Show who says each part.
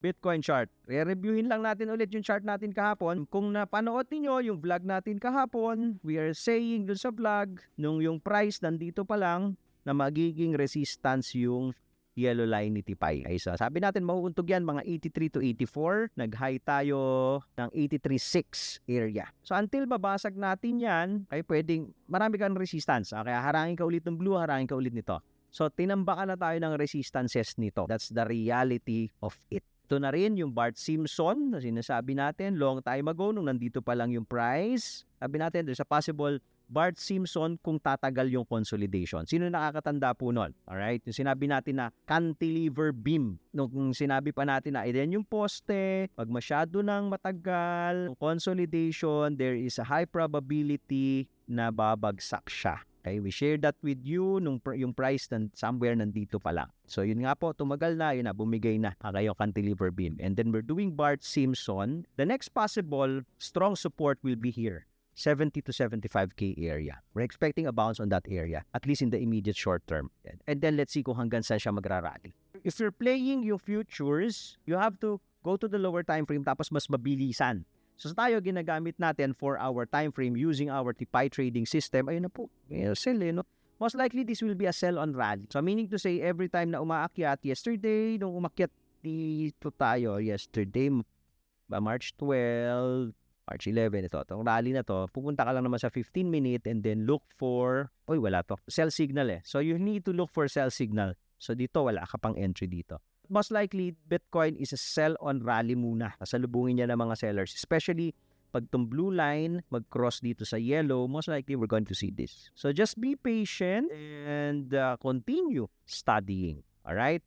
Speaker 1: Bitcoin chart. Re-reviewin lang natin ulit yung chart natin kahapon. Kung napanood niyo yung vlog natin kahapon, we are saying dun sa vlog, nung yung price nandito pa lang, na magiging resistance yung yellow line ni Tipay. Ay, sabi natin mauuntog yan mga 83 to 84. Nag-high tayo ng 83.6 area. So until babasag natin yan, ay pwedeng marami kang resistance. Kaya harangin ka ulit ng blue, harangin ka ulit nito. So tinambakan na tayo ng resistances nito. That's the reality of it. Ito na rin yung Bart Simpson na sinasabi natin long time ago nung nandito pa lang yung price. Sabi natin there's a possible Bart Simpson kung tatagal yung consolidation. Sino nakakatanda po nun? Alright? Yung sinabi natin na cantilever beam. Nung sinabi pa natin na yan yung poste, pag masyado nang matagal, consolidation, there is a high probability na babagsak siya. Okay, we shared that with you nung yung price somewhere nandito pa lang. So yun nga po, tumagal na, yun na, bumigay na kayong cantilever beam. And then we're doing Bart Simpson. The next possible strong support will be here. 70 to 75K area. We're expecting a bounce on that area, at least in the immediate short term. And then let's see kung hanggang saan siya magrarally. If you're playing yung futures, you have to go to the lower time frame tapos mas mabilisan. So tayo ginagamit natin for our time frame using our Tipay trading system. Ayun na po, sell no? Most likely this will be a sell on rally. So meaning to say every time na umaakyat, yesterday nung umakyat dito tayo, yesterday March 12, March 11, itong rally na to, pupunta ka lang naman sa 15-minute and then look for, wala to, sell signal So you need to look for sell signal. So dito wala ka pang entry dito. Most likely, Bitcoin is a sell on rally muna. Kasalubungin niya ng mga sellers. Especially, pag itong blue line mag-cross dito sa yellow, most likely we're going to see this. So just be patient and continue studying. Alright?